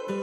Hi,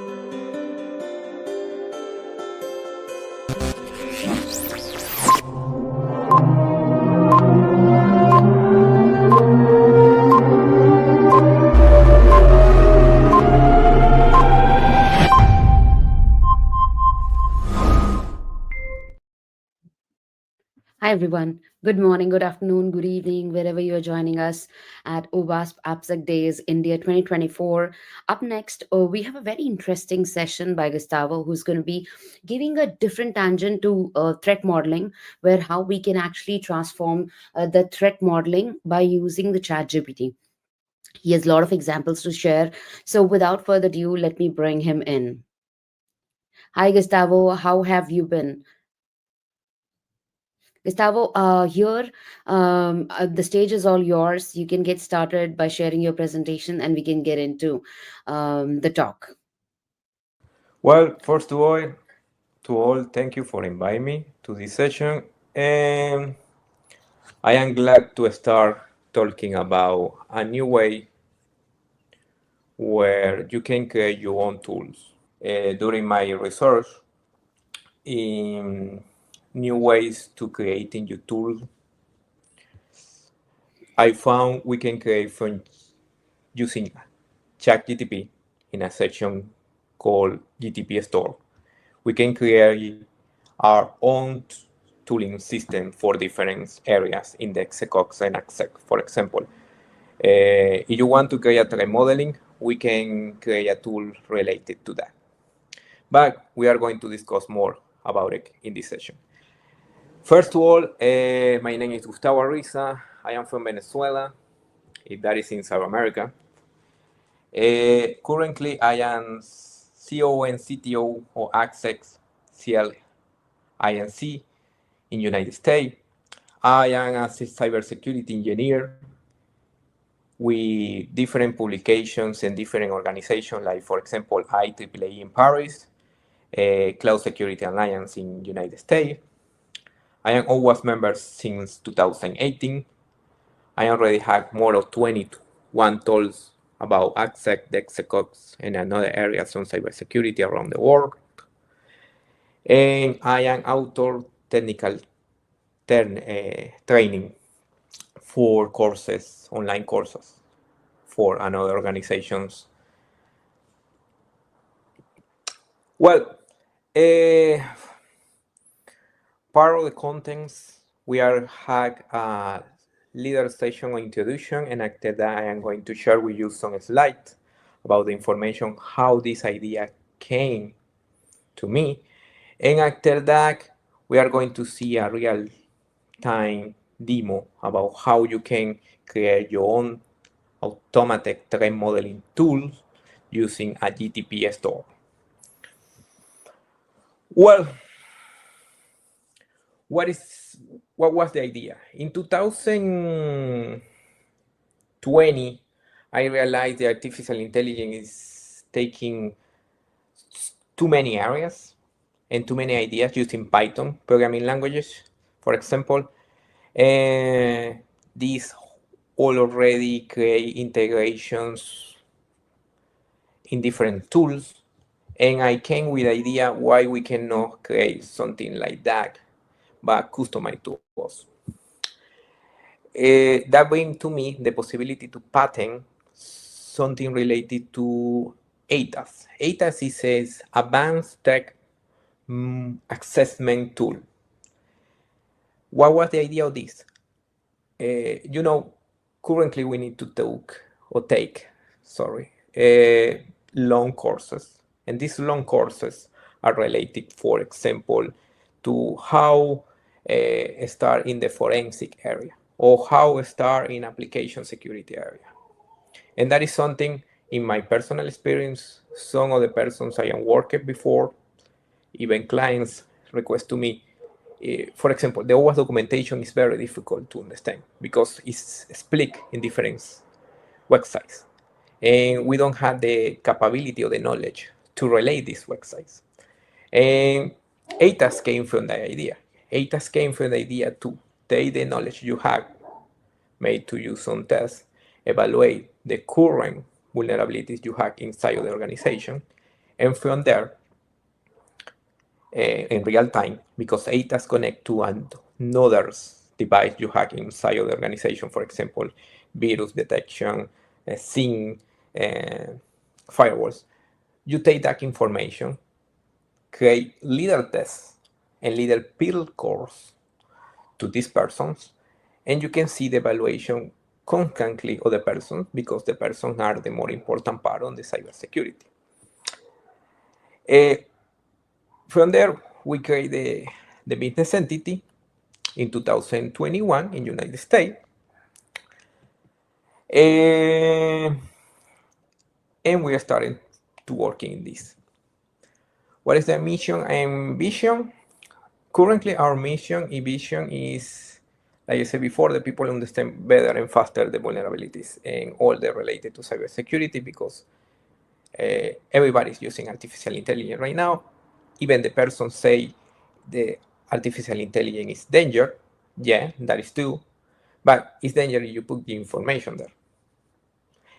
everyone. Good morning, good afternoon, good evening, wherever you are joining us at OWASP AppSec Days India 2024. Up next, we have a very interesting session by Gustavo, who's going to be giving a different tangent to threat modeling, where how we can actually transform the threat modeling by using the ChatGPT. He has a lot of examples to share. So, without further ado, let me bring him in. Hi, Gustavo. How have you been? Gustavo, here the stage is all yours. You can get started by sharing your presentation and we can get into the talk. Well, first of all, thank you for inviting me to this session. And I am glad to start talking about a new way where you can create your own tools. During my research in new ways to creating your tool, I found we can create from using ChatGPT in a section called GTP Store. We can create our own tooling system for different areas in the execox and exec. For example, if you want to create a threat modeling, we can create a tool related to that. But we are going to discuss more about it in this session. First of all, my name is Gustavo Arreaza. I am from Venezuela, if that is in South America. Currently, I am CEO and CTO of Access CL INC in United States. I am a cybersecurity engineer with different publications and different organizations, like, for example, IEEE in Paris, Cloud Security Alliance in United States. I am OWASP member since 2018. I already have more of 21 tools about AXEC, DexEcox, and another areas on cybersecurity around the world. And I am author technical training for courses, online courses for another organizations. Well, part of the contents, we are had a leader session introduction, and after that I am going to share with you some slides about the information, how this idea came to me. And after that, we are going to see a real-time demo about how you can create your own automatic threat modeling tools using a GTP store. Well, what was the idea? In 2020, I realized the artificial intelligence is taking too many areas and too many ideas using Python programming languages, for example. These all already create integrations in different tools. And I came with the idea why we cannot create something like that, but customize to us. That brings to me the possibility to patent something related to ATAS. ATAS is an advanced tech assessment tool. What was the idea of this? Currently we need to take long courses. And these long courses are related, for example, to how start in the forensic area or how start in application security area. And that is something in my personal experience, some of the persons I am working before, even clients request to me, for example, the OWASP documentation is very difficult to understand because it's split in different websites. And we don't have the capability or the knowledge to relate these websites. And ATAS came from the idea. ATAS came from the idea to take the knowledge you have made to use some tests, evaluate the current vulnerabilities you have inside of the organization, And from there, in real time, because ATAs connect to another device you have inside of the organization, for example, virus detection, SIM, uh, firewalls, you take that information, create little tests and little pill course to these persons, and you can see the evaluation constantly of the person because the persons are the more important part on the cybersecurity. Uh, from there, we create the business entity in 2021 in United States. Uh, and we are starting to working in this. What is the mission and vision? Currently, our mission and vision is, like I said before, the people understand better and faster the vulnerabilities and all the related to cybersecurity because everybody's using artificial intelligence right now. Even the person say the artificial intelligence is danger. Yeah, that is true. But it's dangerous if you put the information there.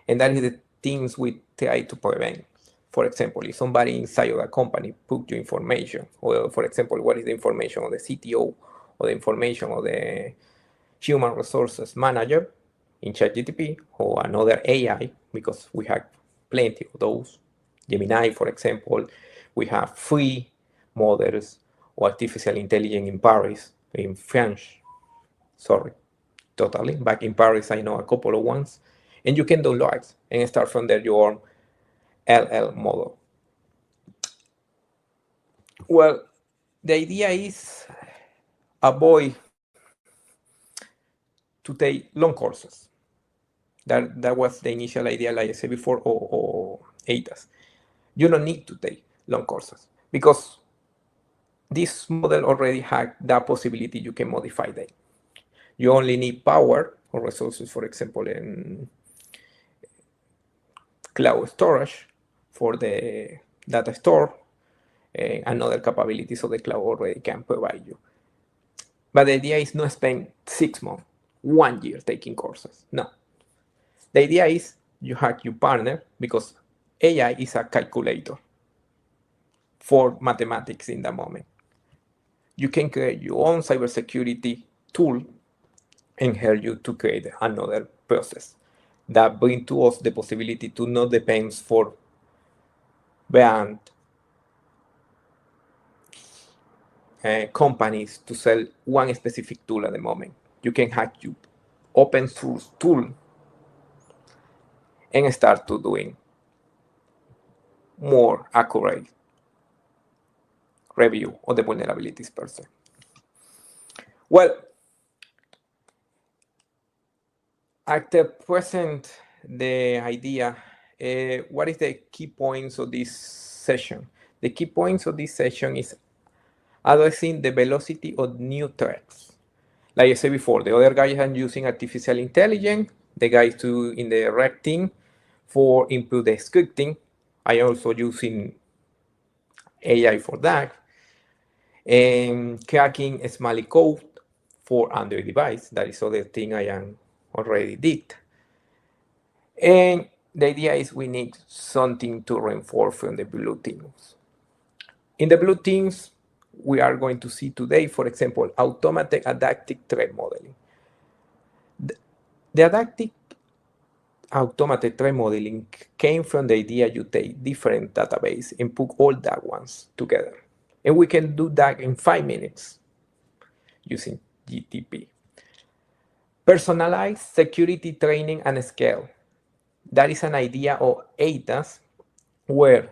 And that is the things we try to prevent. For example, if somebody inside of a company put your information, or for example, what is the information of the CTO or the information of the human resources manager in ChatGPT or another AI, because we have plenty of those. Gemini, for example, we have free models or artificial intelligence in Paris, in French, sorry, totally. Back in Paris, I know a couple of ones. And you can download it and start from there your own LL model. Well, the idea is avoid to take long courses. That was the initial idea, like I said before, or ATAS. You don't need to take long courses because this model already had that possibility. You can modify that. You only need power or resources, for example, in cloud storage for the data store and other capabilities of the cloud already can provide you. But the idea is not spend 6 months, 1 year taking courses. No. The idea is you have your partner because AI is a calculator for mathematics in the moment. You can create your own cybersecurity tool and help you to create another process that bring to us the possibility to not depend for brand companies to sell one specific tool at the moment. You can have your open source tool and start to doing more accurate review of the vulnerabilities per se. Well, at the present, the idea, what is the key points of this session? The key points of this session is addressing the velocity of new threats. Like I said before, the other guys are using artificial intelligence, the guys in the red team for improve the scripting. I also using AI for that. And cracking Smiley code for Android device. That is other thing I am already did. And the idea is we need something to reinforce from the blue teams. In the blue teams, we are going to see today, for example, automatic adaptive threat modeling. The adaptive automated threat modeling came from the idea you take different database and put all that ones together. And we can do that in 5 minutes using GTP. Personalized security training and scale. That is an idea of ATAS where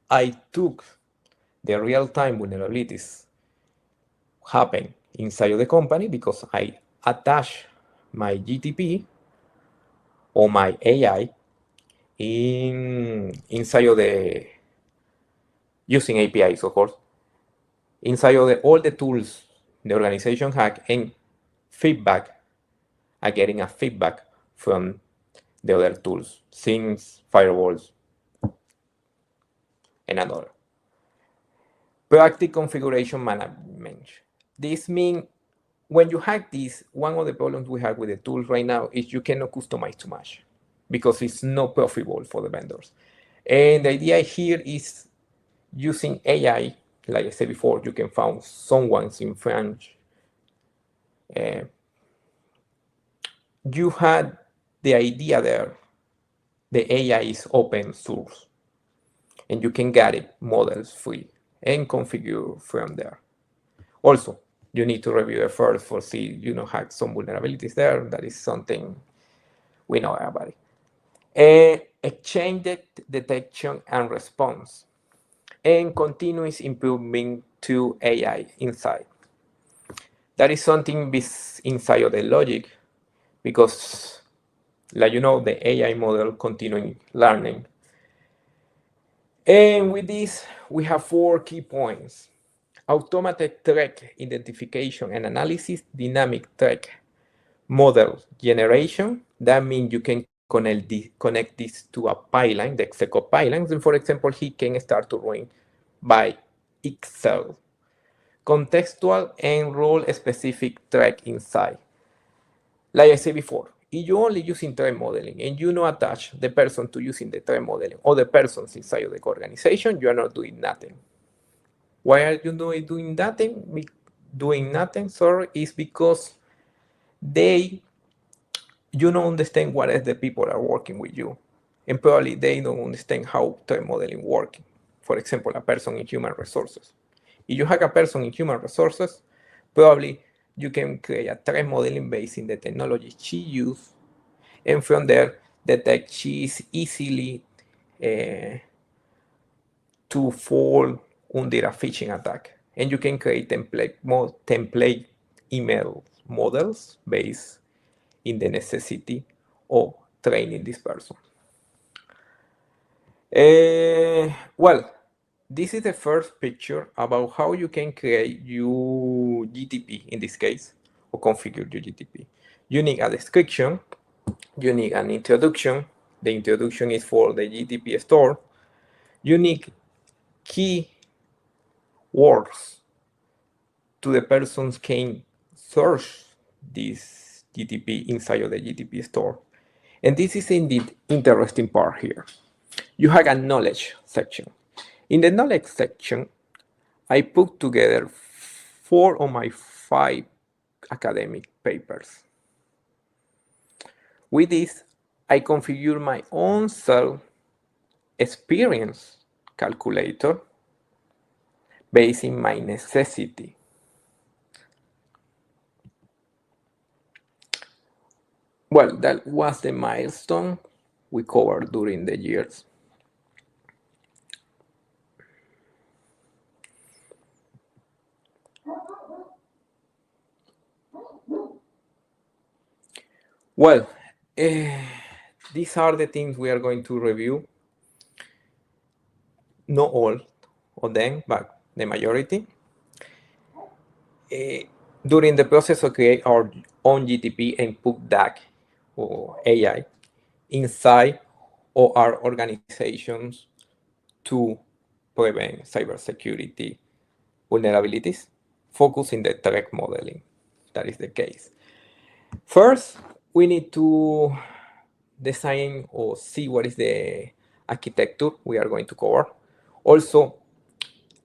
I took the real-time vulnerabilities happen inside of the company because I attach my GTP or my AI inside of the using APIs, of course, inside of all the tools the organization has and feedback. I getting a feedback from the other tools, SIMs, firewalls, and another. Proactive configuration management. This means when you hack this, one of the problems we have with the tools right now is you cannot customize too much because it's not profitable for the vendors. And the idea here is Using AI, like I said before, you can find someone's in French. Uh, you had the idea there. The AI is open source, and you can get it models free and configure from there. Also, you need to review it first for see have some vulnerabilities there. That is something we know about it. Exchange detection and response, and continuous improvement to AI inside. That is something inside of the logic because, like the AI model continuing learning. And with this, we have 4 key points. Automated threat identification and analysis, dynamic threat model generation. That means you can connect this to a pipeline, the execo pipelines. And for example, he can start to run by Excel. Contextual and role-specific threat inside. Like I said before, if you only using threat modeling and you not attach the person to using the threat modeling or the persons inside of the organization, you are not doing nothing. Why are you doing nothing? Doing nothing, sorry, is because they you don't understand what is the people are working with you, and probably they don't understand how threat modeling works. For example, a person in human resources. If you have a person in human resources, probably you can create a threat modeling based in the technology she uses, and from there detect she is easily uh, to fall under a phishing attack. And you can create template email models based in the necessity of training this person. Well, this is the first picture about how you can create your GTP in this case, or configure your GTP. You need a description, you need an introduction. The introduction is for the GTP store. You need key words to the persons can search this GTP inside of the GTP store. And this is indeed interesting part here. You have a knowledge section. In the knowledge section, I put together 4 of my 5 academic papers. With this, I configure my own self experience calculator based in my necessity. Well, that was the milestone we covered during the years. Well, these are the things we are going to review. Not all of them, but the majority. During the process of create our own GTP and put that or AI inside of our organizations to prevent cybersecurity vulnerabilities, focus in the threat modeling. That is the case. First, we need to design or see what is the architecture we are going to cover. Also,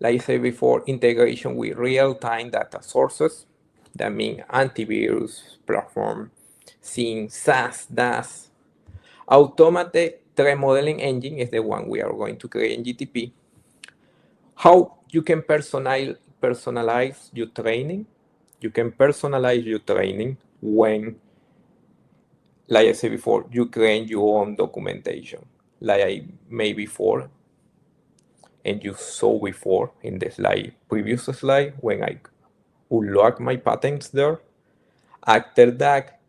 like I said before, integration with real-time data sources. That means antivirus platform, SIEM, SaaS, DAS. Automated threat modeling engine is the one we are going to create in GTP. How you can personalize your training. You can personalize your training when, like I said before, you create your own documentation. Like I made before, and you saw before in the previous slide when I unlock my patents there. After that,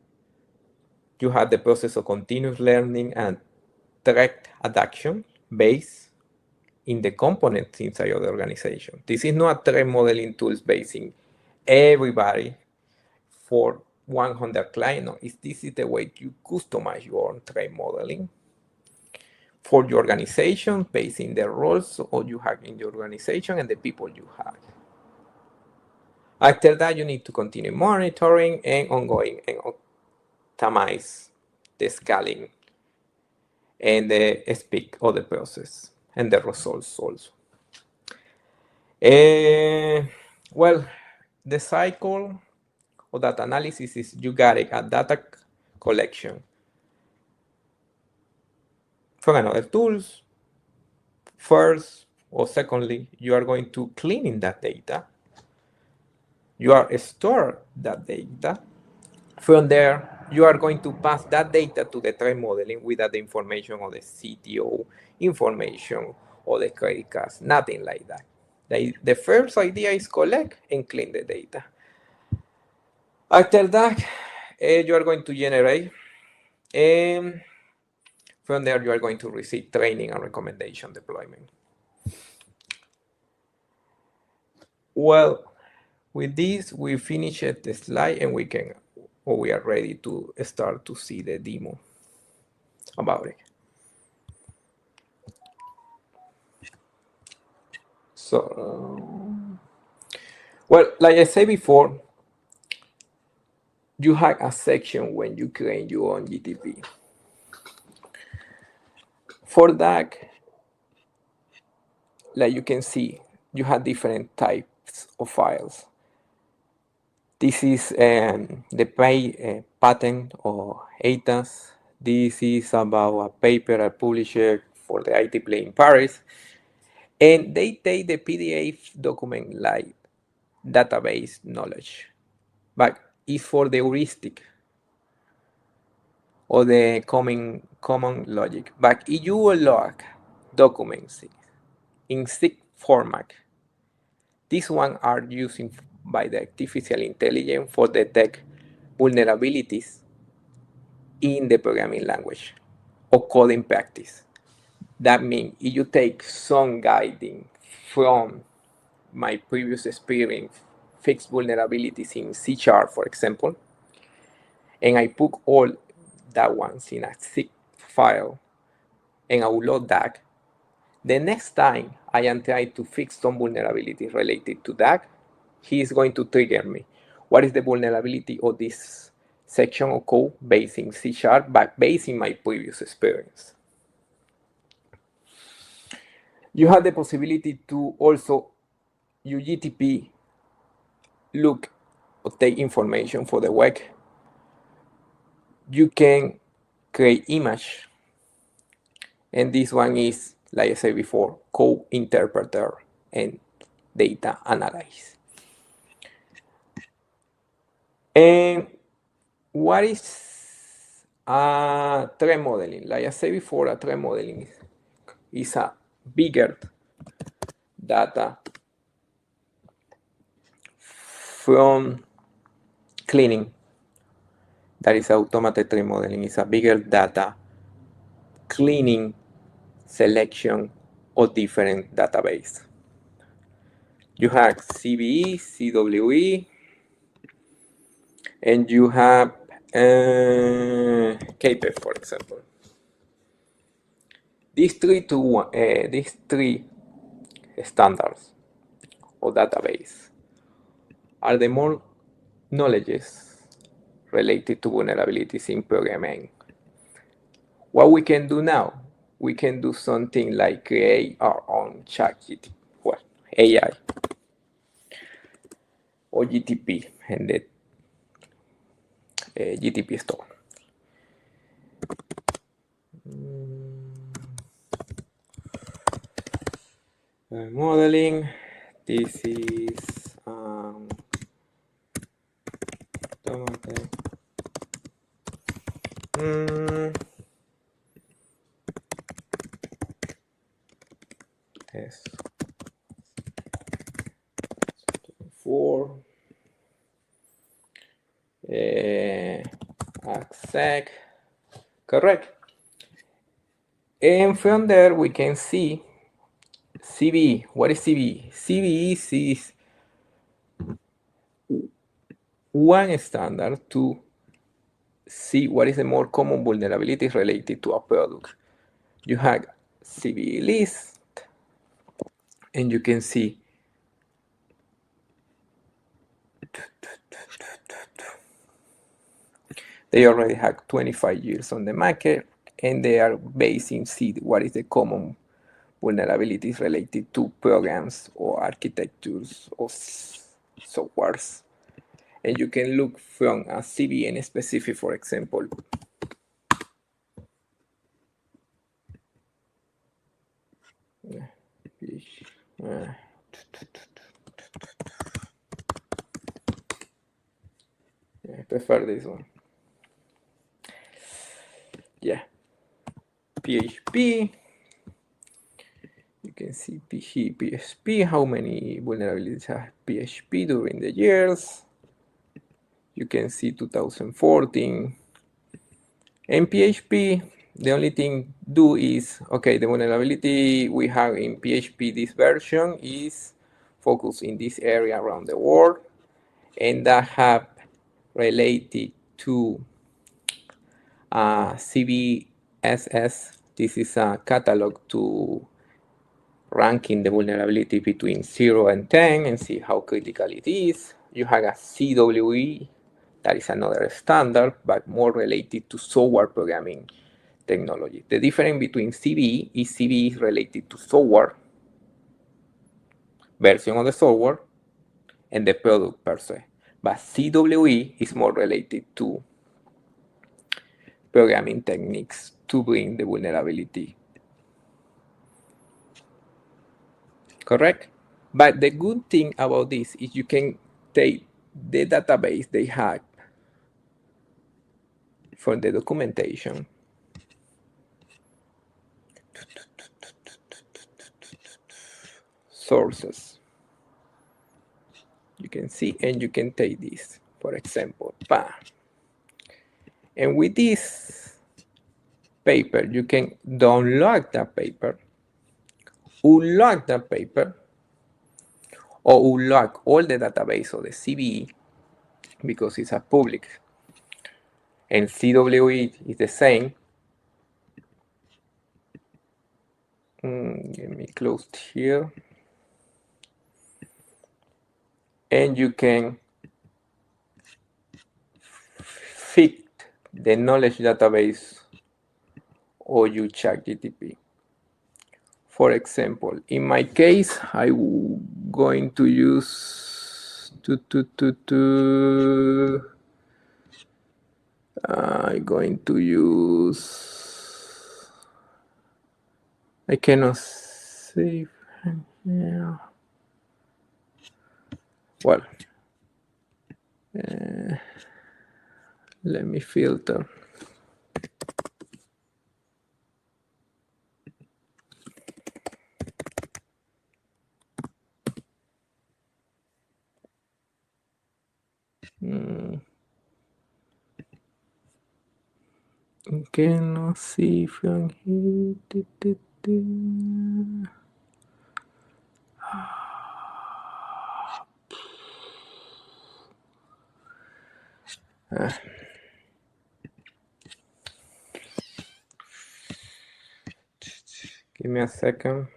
you have the process of continuous learning and threat adaptation based in the components inside of the organization. This is not a threat modeling tools based in everybody for 100 clients. No, this is the way you customize your own threat modeling for your organization based in the roles or you have in your organization and the people you have. After that, you need to continue monitoring and ongoing and optimize the scaling and the speed of the process and the results also. Well, the cycle of data analysis is you got a data collection from another tools. First or secondly, you are going to cleaning that data. You are store that data. From there, you are going to pass that data to the trend modeling without the information of the CTO information or the credit cards, nothing like that. The first idea is collect and clean the data. After that, you are going to generate, and from there you are going to receive training and recommendation deployment. Well, with this, we finish the slide and we are ready to start to see the demo about it. So, well, like I said before, you have a section when you create your own GTP. For that, like you can see, you have different types of files. This is the patent or ATAS. This is about a paper I published for the IT Play in Paris. And they take the PDF document like database knowledge, but it's for the heuristic or the common logic. But if you log documents in zip format, these ones are used by the artificial intelligence for detect vulnerabilities in the programming language or coding practice. That means if you take some guiding from my previous experience, fix vulnerabilities in C#, for example, and I put all that ones in a zip file and upload that, the next time I am trying to fix some vulnerabilities related to that, he is going to trigger me. What is the vulnerability of this section of code based in C#, but based in my previous experience? You have the possibility to also use GTP look or take information for the web. You can create image, and this one is, like I said before, code interpreter and data analyze. And what is a trend modeling? Like I said before, a trend modeling is a bigger data from cleaning. That is automated trend modeling. It's a bigger data cleaning selection of different database. You have CVE, CWE, and you have KPEF, for example. These three standards or database are the more knowledges related to vulnerabilities in programming. What we can do now, we can do something like create our own ChatGPT, well, AI or GTP and the GTP store. Modeling. This is yes. 4 exec, correct. And from there we can see CVE. What is CVE? CVE is one standard to see what is the more common vulnerabilities related to a product. You have CVE list, and you can see they already have 25 years on the market, and they are based in see what is the common vulnerabilities related to programs or architectures or softwares. And you can look from a CVN specific, for example. I prefer this one. Yeah, PHP. You can see PHP, how many vulnerabilities have PHP during the years. You can see 2014. And PHP, the only thing do is, okay, the vulnerability we have in PHP, this version is focused in this area around the world, and that have related to CVSS. This is a catalog to ranking the vulnerability between 0 and 10 and see how critical it is. You have a CWE, that is another standard, but more related to software programming technology. The difference between CVE is CVE is related to software, version of the software, and the product per se. But CWE is more related to programming techniques to bring the vulnerability. Correct? But the good thing about this is you can take the database they have from the documentation sources. You can see, and you can take this, for example, and with this paper, you can download that paper, unlock that paper, or unlock all the database of the CVE because it's a public, and CWE is the same. Let me close here. And you can fit the knowledge database or you ChatGPT. For example, in my case, I'm going to use I cannot save. Yeah. Well, let me filter. Cannot see from here. Give me a second.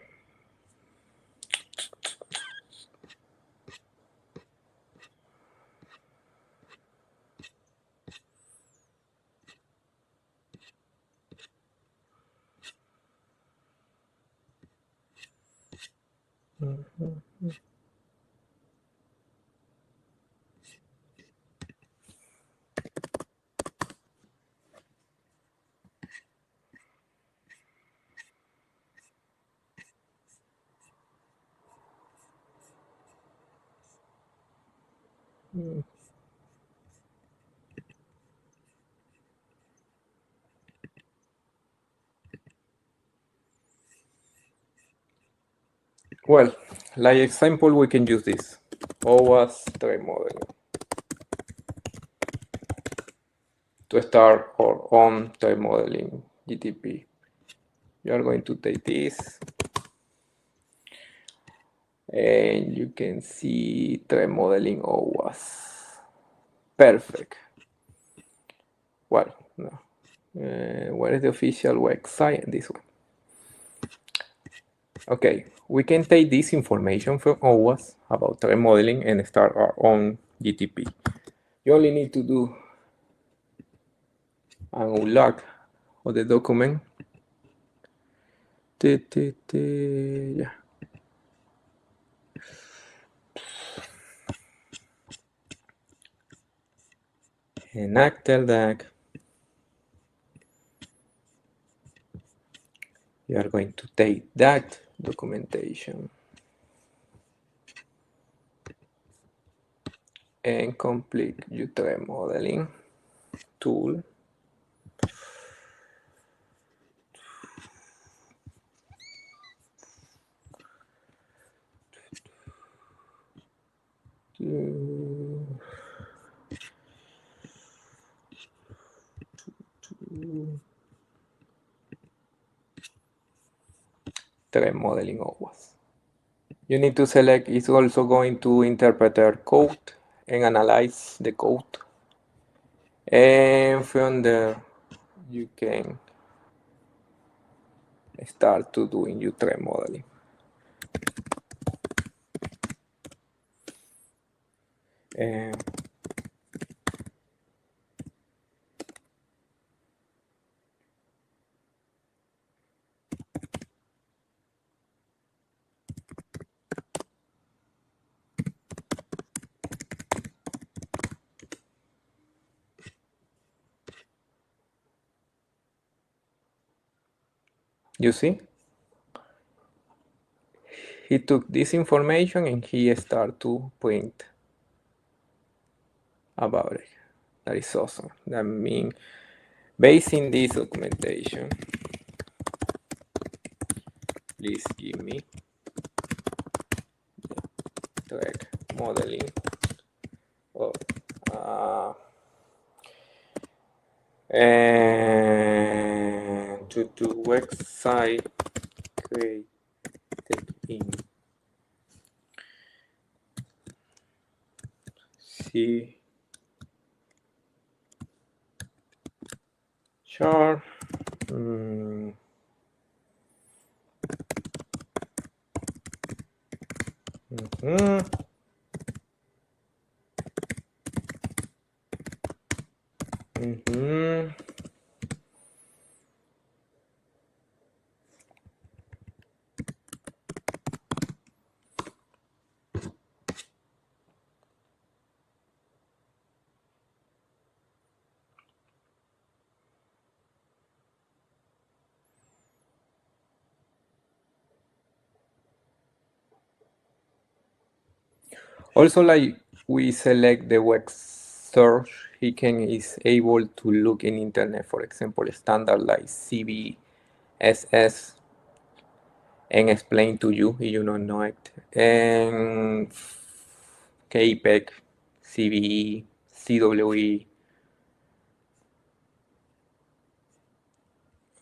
Well, like example, we can use this OWASP threat modeling to start our own threat modeling GTP. You are going to take this, and you can see threat modeling OWASP. Perfect. Well, no. Where is the official website? This one. Okay, we can take this information from OWASP about threat modeling and start our own GTP. You only need to do an unlock of the document. Yeah. And after that, you are going to take that documentation and complete your 3 modeling tool. Three modeling always. You need to select it's also going to interpret code and analyze the code. And from there, you can start to doing your 3 modeling. And you see, he took this information and he started to print about it. That is awesome. That means, based in this documentation, please give me track modeling of and to website created in C sharp. Also, like we select the web search, he can is able to look in internet, for example, standard like CVSS and explain to you if you don't know it. And KPEG, CVE, CWE.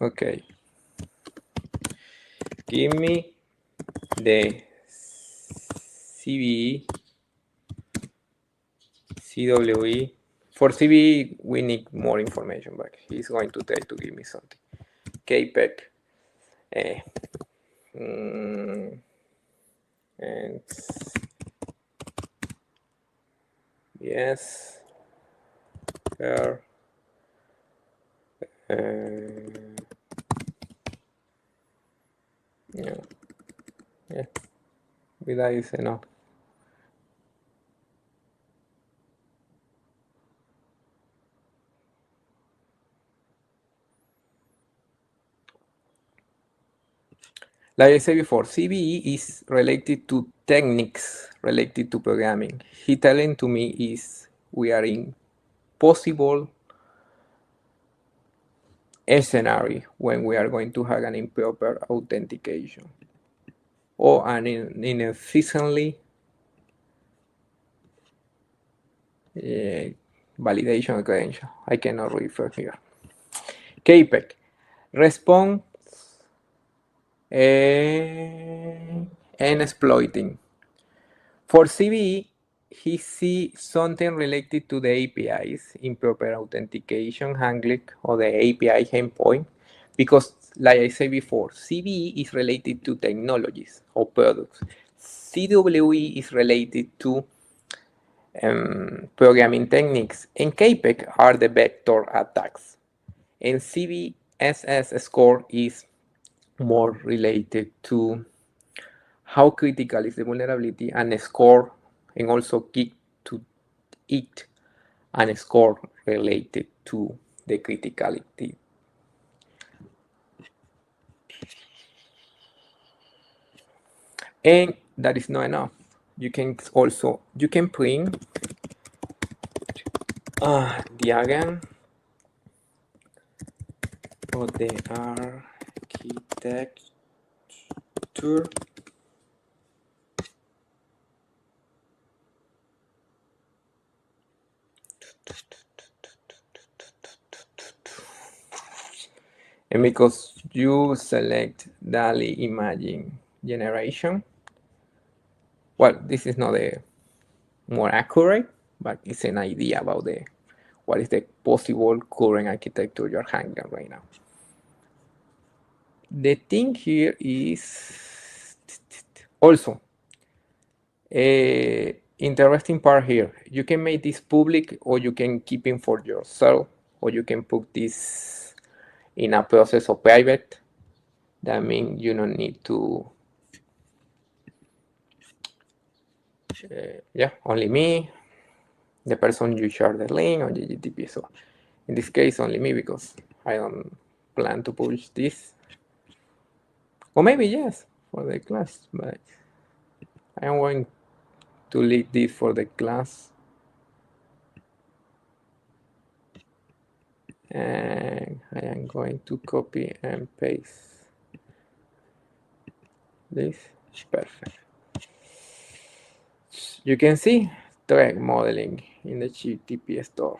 Okay. Give me the CVE, CWE. For CVE, we need more information, but he's going to try to give me something. KPEG. And yes, here. Yeah, yeah, with that is enough. Like I said before, CVE is related to techniques related to programming. He telling to me is we are in possible scenario when we are going to have an improper authentication or an inefficiently validation credential. I cannot refer here. KPEG, response and exploiting. For CVE, he see something related to the APIs, improper authentication handling, or the API endpoint, because like I said before, CVE is related to technologies or products. CWE is related to programming techniques, and KPEG are the vector attacks. And CVSS score is more related to how critical is the vulnerability and a score, and also key to it and a score related to the criticality. And that is not enough. You can print a diagram of the architecture, and because you select DALI imaging generation, well, this is not a more accurate, but it's an idea about the what is the possible current architecture you're handling right now. The thing here is also a interesting part here. You can make this public, or you can keep it for yourself, or you can put this in a process of private. That means you don't need to, yeah, only me, the person you share the link on GGTP. So in this case, only me, because I don't plan to publish this. Or maybe yes, for the class, but I am going to leave this for the class. And I am going to copy and paste this. Perfect. You can see threat modeling in the GTP store.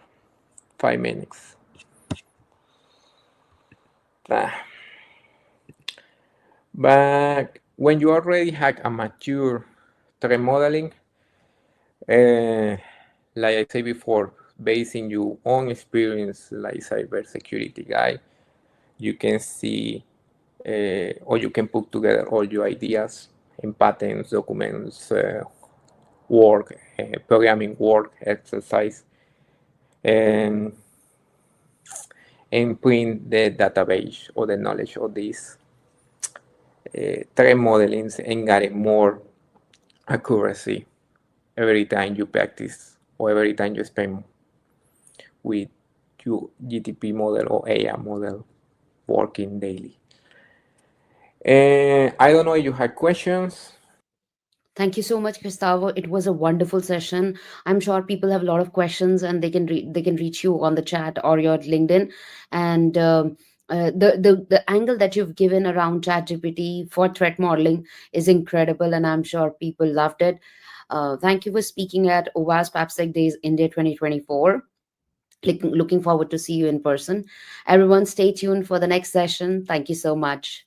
5 minutes. But when you already have a mature threat modeling, like I said before, based in your own experience, like cybersecurity guy, you can see or you can put together all your ideas in patterns, documents, work, programming work, exercise, and print the database or the knowledge of these threat modelings and get more accuracy every time you practice or every time you spend with your GTP model or AI model working daily. I don't know if you had questions. Thank you so much, Gustavo. It was a wonderful session. I'm sure people have a lot of questions, and they can reach you on the chat or your LinkedIn. And the angle that you've given around ChatGPT for threat modeling is incredible, and I'm sure people loved it. Thank you for speaking at OWASP AppSec Days India 2024. Looking forward to see you in person. Everyone, stay tuned for the next session. Thank you so much.